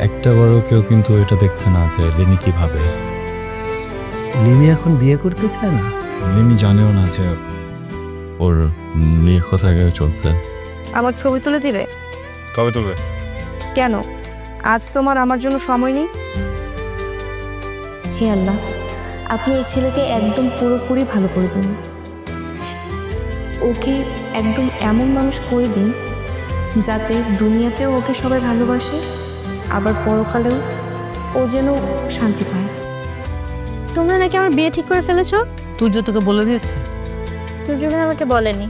একটা বড় কেউ কিন্তু এটা দেখছে না যে লিমি কিভাবে। লিমি এখন বিয়ে করতে চায় না। লিমি জানেও না যে ওর মেয়ে কোথায় চলছে। আমার ছবি তুলে দিবে? কবে তুলবে? কেন, আজ তোমার আমার জন্য সময় নেই? হে আল্লাহ, আপনি এই ছেলেকে একদম পুরোপুরি ভালো করে দিন। ওকে একদম এমন মানুষ করে দিন যাতে দুনিয়াতেও ওকে সবাই ভালোবাসে, আবার পরকালেও ও যেন শান্তি পায়। তোমরা নাকি আমার বিয়ে ঠিক করে ফেলেছো? তুর্য তোকে বলে দিয়েছে? দুর্যোধন আমাকে বলেনি,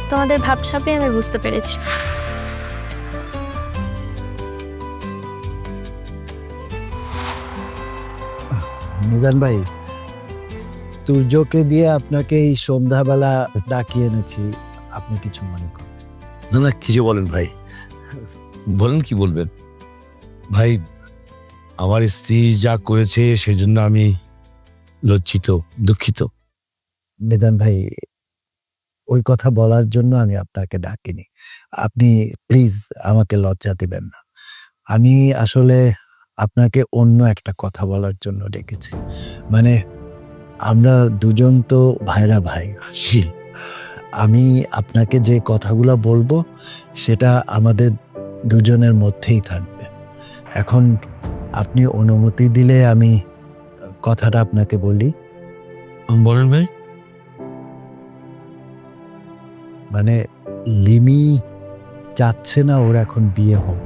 তোমাদের ভাবসাবে আমি বুঝতে পেরেছি। নিদান ভাই, তুর্যকে দিয়ে আপনাকে এই সন্ধ্যাবেলা ডাকিয়ে এনেছি, আপনি কিছু মনে করেন? না না, কিছু বলেন ভাই, বলেন কি বলবেন। ভাই, আমার স্ত্রী যা করেছে সেজন্য আমি লজ্জিত, দুঃখিত। নিদান ভাই, ওই কথা বলার জন্য আমি আপনাকে ডাকিনি। আপনি প্লিজ আমাকে লজ্জা দিবেন না। আমি আসলে আপনাকে অন্য একটা কথা বলার জন্য ডেকেছি। মানে আমরা দুজন তো ভাইরা ভাই। আমি আপনাকে যে কথাগুলো বলবো সেটা আমাদের দুজনের মধ্যেই থাকবে। এখন আপনি অনুমতি দিলে আমি কথাটা আপনাকে বলি। বলেন ভাই। মানে লিমি চাচ্ছে না ওর এখন বিয়ে হোক,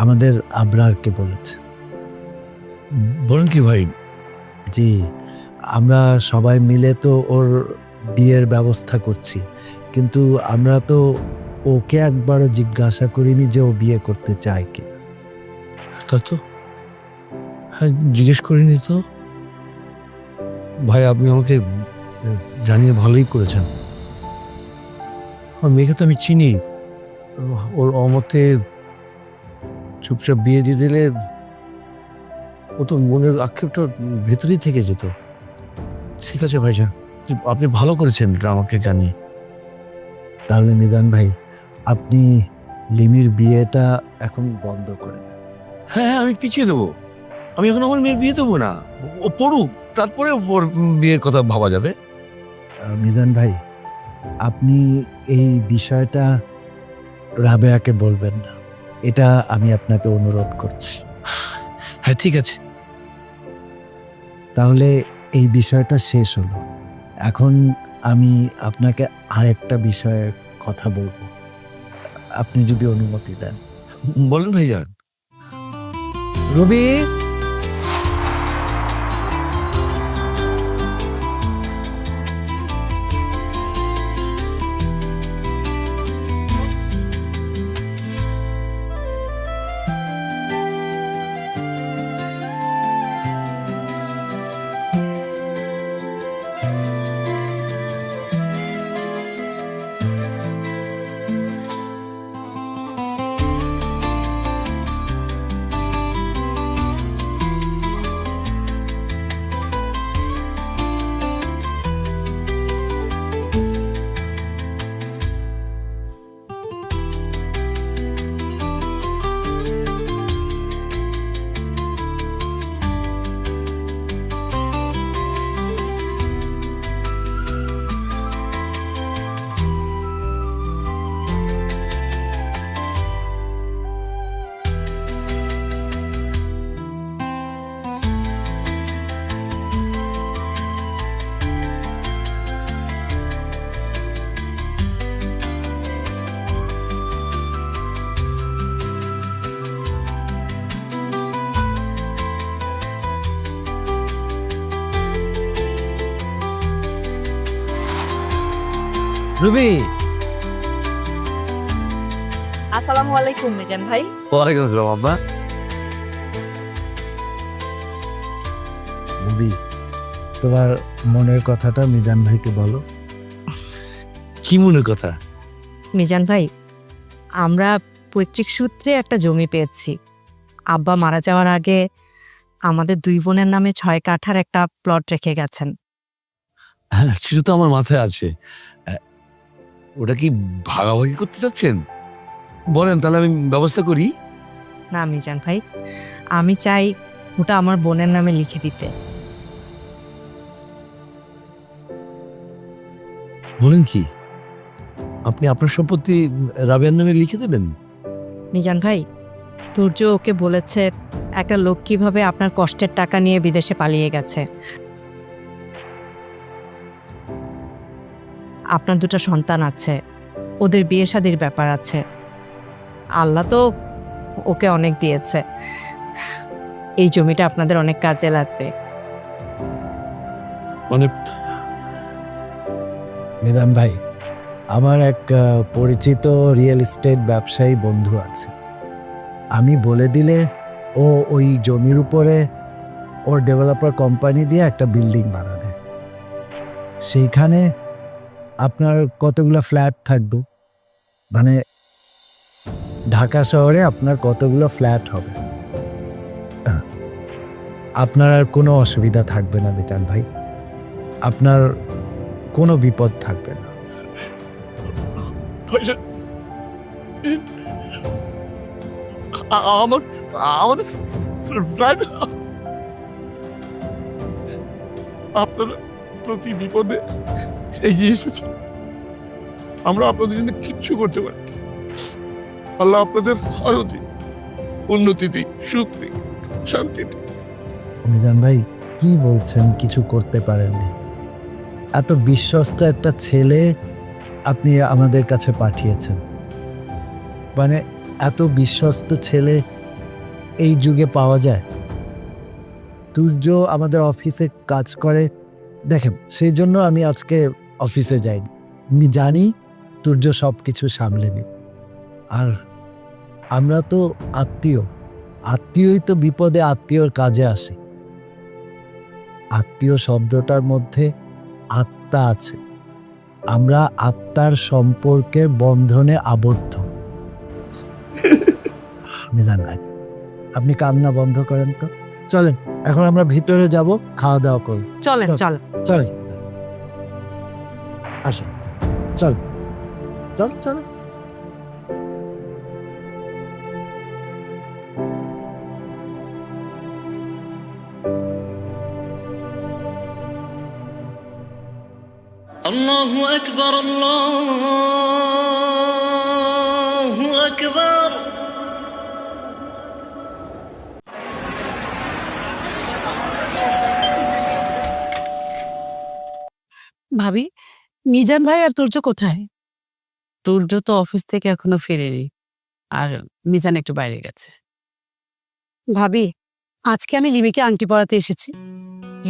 আমাদের আবরারকে বলেছে। বলেন কি ভাই? জি, আমরা সবাই মিলে তো ওর বিয়ের ব্যবস্থা করছি, কিন্তু আমরা তো ওকে একবারও জিজ্ঞাসা করিনি যে ও বিয়ে করতে চায় কিনা। তা তো হ্যাঁ, জিজ্ঞেস করিনি তো। ভাই, আপনি আমাকে জানিয়ে ভালোই করেছেন। মেয়েকে তো আমি চিনি, ওর অমতে চুপচাপ বিয়ে দিয়ে দিলে ও তো মনের আক্ষেপটা ভেতরেই থেকে যেত। ঠিক আছে ভাইজান, আপনি ভালো করেছেন আমাকে জানিয়ে। তাহলে নিদান ভাই, আপনি লিমির বিয়েটা এখন বন্ধ করে দেন। হ্যাঁ, আমি পিছিয়ে দেবো। আমি এখন আমার মেয়ের বিয়ে দেবো না, ও পড়ুক, তারপরে ওর বিয়ের কথা ভাবা যাবে। মিজান ভাই, আপনি এই বিষয়টা রাবেয়াকে বলবেন না, এটা আমি আপনাকে অনুরোধ করছি। হ্যাঁ ঠিক আছে। তাহলে এই বিষয়টা শেষ হলো। এখন আমি আপনাকে আরেকটা বিষয়ে কথা বলবো, আপনি যদি অনুমতি দেন। বলেন ভাইজান। রবি, রবি। আসসালামু আলাইকুম মিজান ভাই। ওয়ালাইকুম আসসালাম আব্বা। রবি, তোমার মনের কথাটা মিজান ভাইকে বলো। কি মনের কথা? মিজান ভাই, আমরা পৈতৃক সূত্রে একটা জমি পেয়েছি। আব্বা মারা যাওয়ার আগে আমাদের দুই বোনের নামে 6 কাঠার একটা প্লট রেখে গেছেন। হ্যাঁ, সেটা তো আমার মাথায় আছে। ওটা কি ভাগাভাগি করতে চাচ্ছেন? বলেন, তাহলে আমি ব্যবস্থা করি। না মিজান ভাই, আমি চাই ওটা আমার বোনের নামে লিখে দিতে। বলেন কি, আপনি আপনার সম্পত্তি রাবেয়ার নামে লিখে দেবেন? মিজান ভাই, তুর্য ওকে বলেছে একটা লোক কিভাবে আপনার কষ্টের টাকা নিয়ে বিদেশে পালিয়ে গেছে। আপনার দুটো সন্তান আছে, ওদের বিয়ে শাদির ব্যাপার আছে। আল্লাহ তো ওকে অনেক দিয়েছে, এই জমিটা আপনাদের অনেক কাজে লাগবে। মানে নিদান ভাই, আমার এক পরিচিত রিয়েল এস্টেট ব্যবসায়ী বন্ধু আছে। আমি বলে দিলে ও ওই জমির উপরে ওর ডেভেলপার কোম্পানি দিয়ে একটা বিল্ডিং বানাবে। সেইখানে আপনার কতগুলো ফ্ল্যাট থাকবে, মানে ঢাকা শহরে আপনার কতগুলো ফ্ল্যাট হবে। আপনার আর কোনো অসুবিধা থাকবে না নিদান ভাই, আপনার কোনো বিপদ থাকবে না। আমাদের ফ্ল্যাট আপনার প্রতি বিপদে এগিয়ে এসেছে। আমরা আপনাদের জন্য কিচ্ছু করতে পারি। আল্লাহ আপনাদের আরো দিন, উন্নতি দিন, সুখ দিন, শান্তি দিন। নিদান ভাই, কি বলছেন? কিছু করতে পারেননি? এত বিশ্বস্ত একটা ছেলে আপনি আমাদের কাছে পাঠিয়েছেন, মানে এত বিশ্বস্ত ছেলে এই যুগে পাওয়া যায়? তুর্য আমাদের অফিসে কাজ করে, দেখেন সেই জন্য আমি আজকে অফিসে যাইনি। আমি জানি তুর্য সব কিছু সামলে নি। আর আমরা তো আত্মীয়, আত্মীয়ই তো বিপদে আত্মীয়র কাজে আসে। আত্মীয় শব্দটার মধ্যে আত্মা আছে, আমরা আত্মার সম্পর্কের বন্ধনে আবদ্ধ। নিদান ভাই, আপনি কান্না বন্ধ করেন তো। চলেন এখন আমরা ভিতরে যাব, খাওয়া দাওয়া করব। চলেন চল। চলেন, আসুন, চল চল চল। الله أكبر الله أكبر ভাবি, মিজান ভাই আর তুর্য কোথায়? তুর্য তো অফিস থেকে এখনো ফেরেনি, আর মিজান একটু বাইরে গেছে। ভাবি, আজকে আমি লিমিকে আংটি পরাতে এসেছি।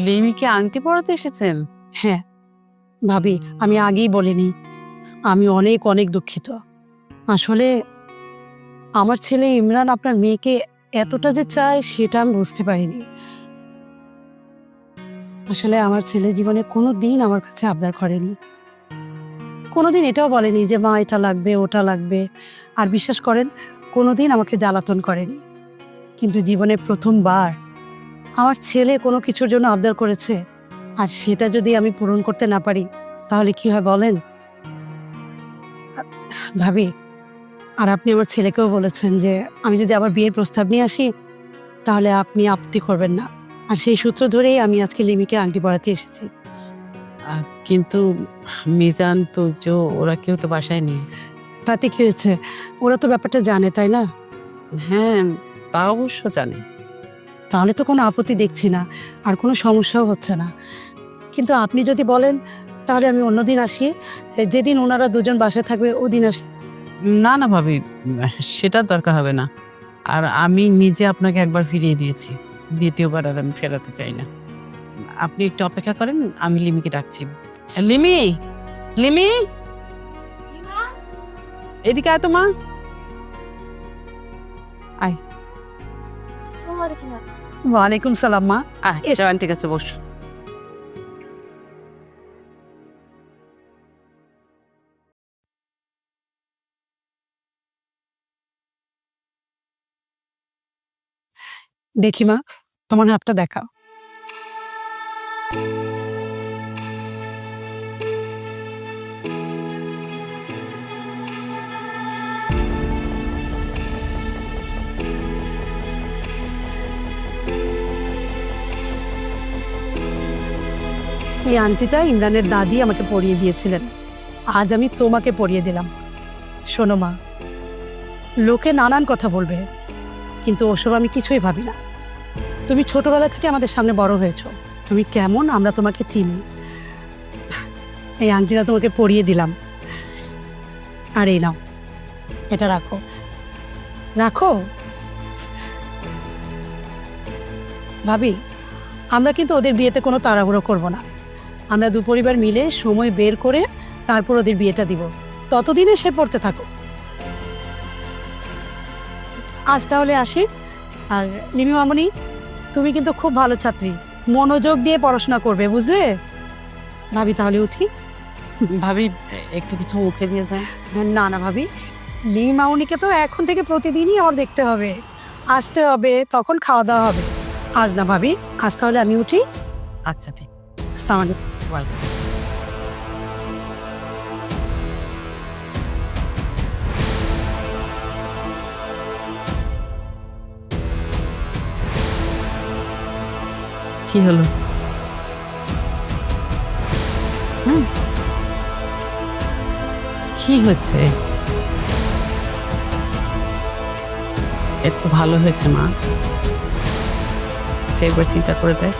লিমিকে আংটি পরাতে এসেছেন? হ্যাঁ ভাবি, আমি আগেই বলিনি, আমি অনেক অনেক দুঃখিত। আসলে আমার ছেলে ইমরান আপনার মেয়েকে এতটা যে চায় সেটা আমি বুঝতে পারিনি। আসলে আমার ছেলে জীবনে কোনো দিন আমার কাছে আবদার করেনি, কোনোদিন এটাও বলেনি যে মা এটা লাগবে ওটা লাগবে। আর বিশ্বাস করেন, কোনোদিন আমাকে জ্বালাতন করেনি। কিন্তু জীবনে প্রথমবার আমার ছেলে কোনো কিছুর জন্য আবদার করেছে, আর সেটা যদি আমি পূরণ করতে না পারি তাহলে কি হয় বলেন ভাবি? আর আপনি আমার ছেলেকেও বলেছেন যে আমি যদি আবার বিয়ের প্রস্তাব নিয়ে আসি তাহলে আপনি আপত্তি করবেন না। আর সেই সূত্র ধরেই আমি আজকে লিমিকে আংটি পরাতে এসেছি। কিন্তু মিজান তুর্য ওরা কেউ তো বাসায় নেই। তাতে কি হয়েছে? ওরা তো ব্যাপারটা জানে, তাই না? হ্যাঁ, তা অবশ্য জানে। তাহলে তো কোনো আপত্তি দেখছি না, আর কোনো সমস্যাও হচ্ছে না। কিন্তু আপনি যদি বলেন তাহলে আমি অন্যদিন আসি, যেদিন ওনারা দুজন বাসায় থাকবে ওদিন আসি। না না ভাবি, সেটার দরকার হবে না। আর আমি নিজে আপনাকে একবার ফিরিয়ে দিয়েছি, দ্বিতীয়বার আর আমি ফেরাতে চাই না। আপনি একটু অপেক্ষা করেন, আমি লিমিকে ডাকছি। লিমি, লিমি, এদিকে আয় তো মা। আয়। ওয়ালাইকুম সালাম মা। এসব আন্টি কাছে বস। দেখি মা, তোমার হাতটা দেখাও। এই আংটিটা ইমরানের দাদি আমাকে পরিয়ে দিয়েছিলেন, আজ আমি তোমাকে পরিয়ে দিলাম। শোনো মা, লোকে নানান কথা বলবে, কিন্তু ওসব আমি কিছুই ভাবি না। তুমি ছোটবেলা থেকে আমাদের সামনে বড় হয়েছো, তুমি কেমন আমরা তোমাকে চিনি। এই আংটিটা তোমাকে পরিয়ে দিলাম, আর এই নাও, এটা রাখো রাখো। ভাবি, আমরা কিন্তু ওদের বিয়েতে কোনো তাড়াহুড়ো করব না। আমরা দু পরিবার মিলে সময় বের করে তারপর ওদের বিয়েটা দিব, ততদিনে সে পড়তে থাকো। আজ তাহলে আসি। আর লিমি মামনি, তুমি কিন্তু খুব ভালো ছাত্রী, মনোযোগ দিয়ে পড়াশোনা করবে, বুঝলে? ভাবি তাহলে উঠি। ভাবি একটু কিছু মুখে দিয়ে যায়। না না ভাবি, লিমি মামনিকে তো এখন থেকে প্রতিদিনই আমার দেখতে হবে, আসতে হবে, তখন খাওয়া দাওয়া হবে। আজ না ভাবি, আজ তাহলে আমি উঠি। আচ্ছা ঠিক। আসসালামু আলাইকুম। ওয়েলকাম। কি হলো? কি হয়েছে? এটা তো ভালো হয়েছে মা, একবার চিন্তা করে দেখ।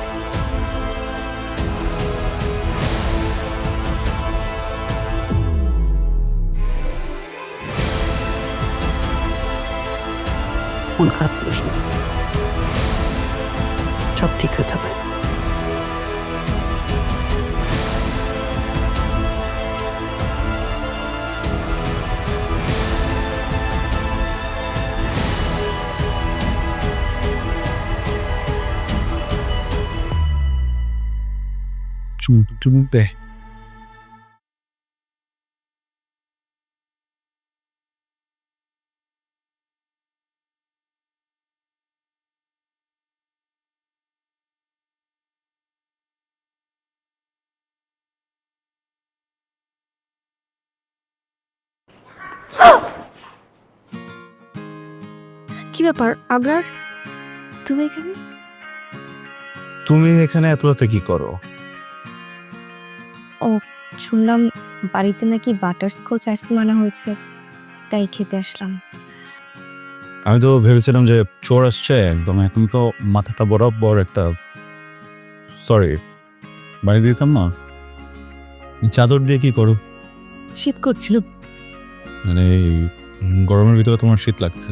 মন খারাপ করিস না, সব ঠিক হয়ে যাবে। চুমতে কি ব্যাপার আবরার, তুমি এখানে? তুমি এখানে এত রাতে কি করো? শুনলাম বাড়িতে নাকি বাটারস্কচ আইসক্রিম আনা হয়েছে, তাই খেতে আসলাম। আমি তো ভেবেছিলাম যে চোর আসছে একদম, এখন তো মাথাটা বরাবর একটা সরি বাড়ি দিতাম না। চাদর দিয়ে কি করো? শীত করছিল। মানে এই গরমের ভিতরে তোমার শীত লাগছে?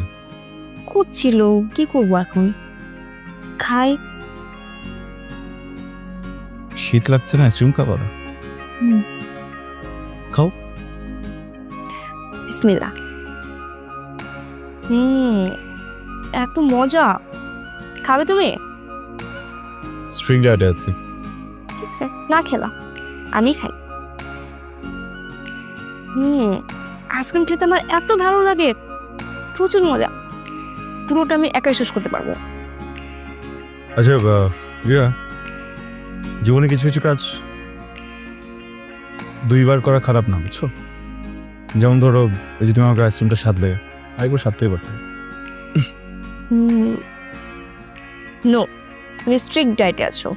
করছিল, কি করবো এখন, খাই। শীত লাগছে না, আইসক্রিম খাবার? খাও। বিসমিল্লাহ। এত মজা, খাবে তুমি? স্ট্রিং ডায়েটে আছে। ঠিক আছে, না খেলা, আমি খাই। আইসক্রিম খেতে আমার এত ভালো লাগে, প্রচুর মজা, পুরোটা আমি একাই শেষ করতে পারবো। আচ্ছা ইরা, জীবনে কিছু কিছু কাজ দুইবার করা খারাপ না, বুঝছো? যেমন ধরো, এই যে তুমি আমাকে আইসক্রিমটা সাধলে, আরেকবার সাধতেই পারতে। নো, তুমি স্ট্রিক্ট ডায়েটে আছো,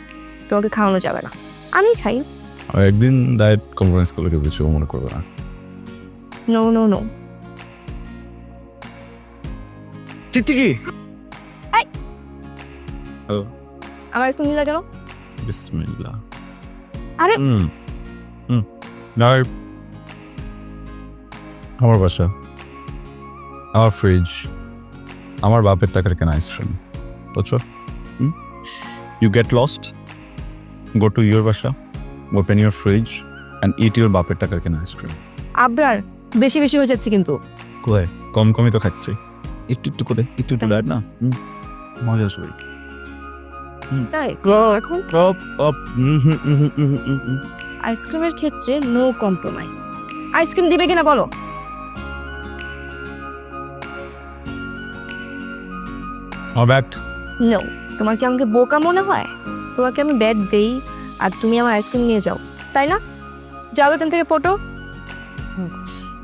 তোমাকে খাওয়ানো যাবে না, আমি খাই। আর একদিন ডায়েট কম্প্রোমাইজ করলে কেউ কিছু মনে করবে না। No no no. টিকটিকি, আমার আইসক্রিম নিলা কেন? বিসমিল্লাহ। আরে আমার বাসা, আমার ফ্রিজ, আমার বাপের টাকার কেনা আইসক্রিম, বুঝছো? You get lost, go to your বাসা, open your fridge and eat your বাপের টাকার কেনা আইসক্রিম। আবরার, বেশি বেশি হয়ে যাচ্ছে কিন্তু। কোথায়? কম কমই তো খাচ্ছি, একটু একটু করে, একটু একটু লাইট না, মজা শুই। তাই এখন আইসক্রিমের ক্ষেত্রে নো কম্প্রোমাইজ। আইসক্রিম দিবে কিনা বলো? নো। তোমার কি আমাকে বোকা মনে হয়? তোমাকে আমি ব্যাট দেই আর তুমি আমার আইসক্রিম নিয়ে যাও, তাই না? যাও এখান থেকে ফটো।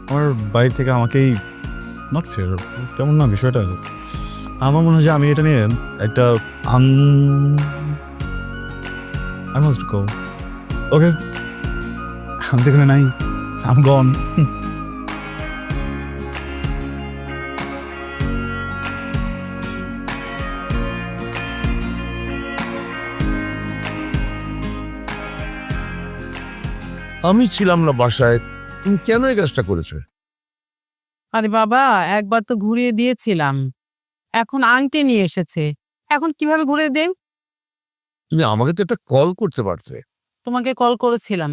আমার বাড়ি থেকে আমাকেই নট ফেয়ার, কেমন না বিষয়টা? আমার মনে হয় যে আমি এটা নিয়ে একটা I must go. ওকে, আমি তো এখানে নাই, আম গন। আমি ছিলাম না বাসায়, তুমি কেন এই কাজটা করেছো? আরে বাবা, একবার তো ঘুরিয়ে দিয়েছিলাম, এখন আংটি নিয়ে এসেছে, এখন কিভাবে ঘুরিয়ে দেন? তুমি আমাকে তো একটা কল করতে পারতে। তোমাকে কল করেছিলাম,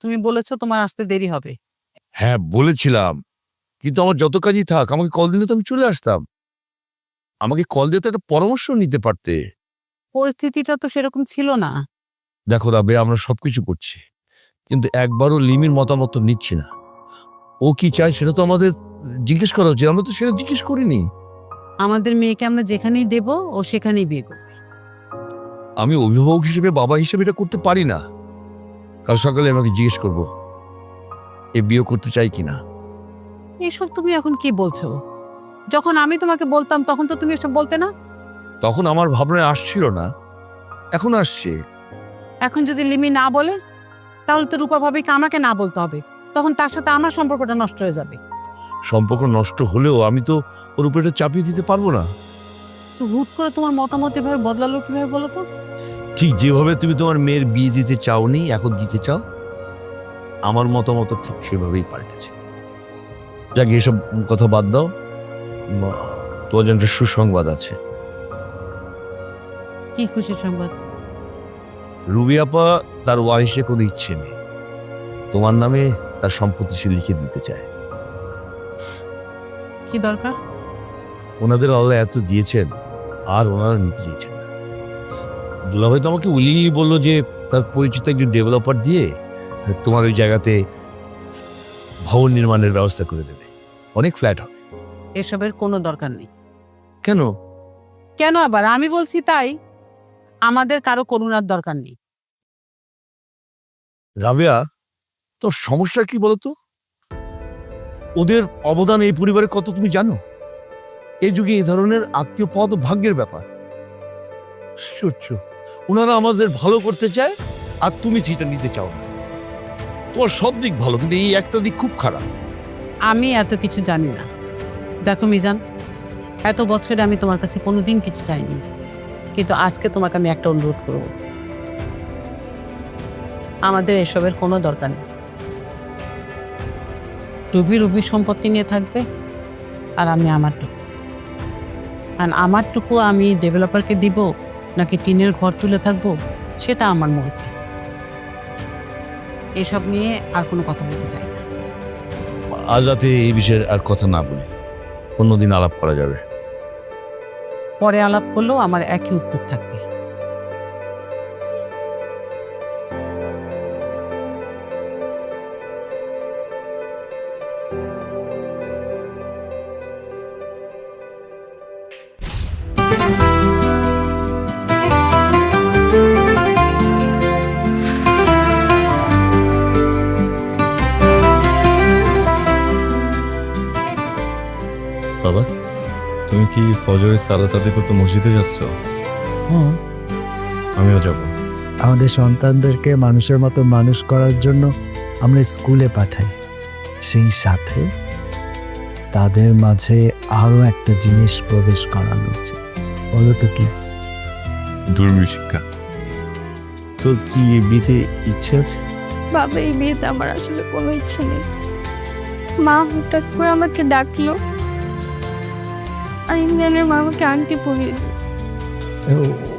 তুমি বলেছো তোমার আসতে দেরি হবে। হ্যাঁ বলেছিলাম, কিন্তু আমার যত কাজই থাক আমাকে কল দিলে তো আমি চলে আসতাম। আমাকে কল দিয়ে তো একটা পরামর্শ নিতে পারতে। পরিস্থিতিটা তো সেরকম ছিল না। দেখো রাবেয়া, আমরা সবকিছু করছি, কিন্তু একবারও লিমির মতামত তো নিচ্ছি না। ও কি চায় সেটা তো আমাদের জিজ্ঞেস করা উচিত, আমরা তো সেটা জিজ্ঞেস করিনি। আমাদের মেয়েকে আমরা যেখানেই দেব ও সেখানেই বিয়ে করবে। আমি অভিভাবক হিসেবে, বাবা হিসেবে এটা করতে পারি না। কাল সকালে আমাকে জিজ্ঞেস করবো এ বিয়ে করতে চাই কিনা। এসব তুমি এখন কি বলছো? যখন আমি তোমাকে বলতাম তখন তো তুমি এসব বলতে না। তখন আমার ভাবনায় আসছিল না, এখন আসছে। এখন যদি লিমি না বলে তাহলে তো রূপা ভাবিকে আমাকে না বলতে হবে, তখন তার সাথে আমার সম্পর্কটা নষ্ট হয়ে যাবে। সম্পর্ক নষ্ট হলেও আমি তো ওর উপরে এটা চাপিয়ে দিতে পারবো না। তো হুট করে তোমার মতামত এভাবে বদলালো কিভাবে বলো তো? ঠিক যেভাবে তুমি তোমার মেয়ের বিয়ে দিতে চাওনি, এখন দিতে চাও, আমার মতামত ঠিক সেভাবেই পাল্টেছে। যাক, এসব কথা বাদ দাও। তোমার জন্য একটা সুসংবাদ আছে। কি খুশির সংবাদ? রুবি আপা তার ওয়ারিশে কোনো ইচ্ছে নেই, তোমার নামে তার সম্পত্তি সে লিখে দিতে চায়। কি দরকার? ওনাদের আল্লাহ এত দিয়েছেন আর ওনারা নিতে চাইছেন না। দুলাভাই তো আমাকে উলিয়ে বললো যে তার পরিচিত একজন ডেভেলপার দিয়ে তোমার ওই জায়গাতে ভবন নির্মাণের ব্যবস্থা করে দেবে, অনেক ফ্ল্যাট হবে। এসবের কোনো দরকার নেই। কেন? কেন আবার? আমি বলছি তাই, আমাদের কারো করুণার দরকার নেই। রাবেয়া, তোর সমস্যা কি বলতো? ওদের অবদান এই পরিবারে কত তুমি জানো? এই যুগে এই ধরনের আত্মীয় পাওয়া তো ভাগ্যের ব্যাপার। আশ্চর্য, ওনারা আমাদের ভালো করতে চায় আর তুমি সেটা নিতে চাও না। তোমার সব দিক ভালো, কিন্তু এই একটা দিক খুব খারাপ। আমি এত কিছু জানি না। দেখো মিজান, এত বছরে আমি তোমার কাছে কোনোদিন কিছু চাইনি, কিন্তু আজকে তোমাকে আমি একটা অনুরোধ করব, আমাদের এসবের কোনো দরকার নেই। রুবির সম্পত্তি নিয়ে থাকবে আর আমি আমারটুকু, আর আমারটুকু আমি ডেভেলপারকে দিব নাকি টিনের ঘর তুলে থাকবো সেটা আমার মরছে। এসব নিয়ে আর কোনো কথা বলতে চাই না। আজ রাতে এই বিষয়ে আর কথা না বলি, অন্যদিন আলাপ করা যাবে। পরে আলাপ করলেও আমার একই উত্তর থাকবে। বাবা, তুমি কি ফজরের সালাত আদায় করতে মসজিদে যাচ্ছ? আমিও যাব। আমাদের সন্তানদেরকে মানুষের মতো মানুষ করার জন্য আমরা স্কুলে পাঠাই, সেই সাথে তাদের মাঝে আরো একটা জিনিস প্রবেশ করানো উচিত। বলো তো কি? ধর্মীয় শিক্ষা। তো কি এই বিয়েতে ইচ্ছে আছে? বাবা, এই বিয়েতে আমার আসলে কোনো ইচ্ছে নেই। মা হঠাৎ করে আমাকে ডাকলো আর ইমরানের মা আমাকে আংটি পরিয়ে দিল।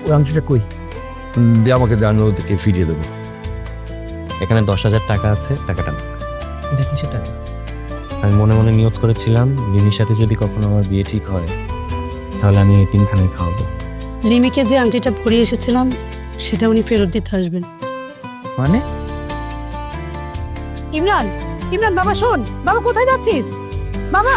ওই আংটিটা কই? দে আমাকে, আমি ওদেরকে ফিরিয়ে দেবো। এখানে 10,000 টাকা আছে, টাকাটা নাও। এটা কিসের টাকা? আমি মনে মনে নিয়ত করেছিলাম লিমির সাথে যদি কখনো আমার বিয়ে ঠিক হয় তাহলে আমি এতিমখানায় খাওয়াবো। লিমিকে যে আংটিটা পরিয়ে এসেছিলাম সেটা উনি ফেরত দিতে আসবেন। মানে? ইমরান, ইমরান বাবা শোন, বাবা কোথায় যাচ্ছিস? বাবা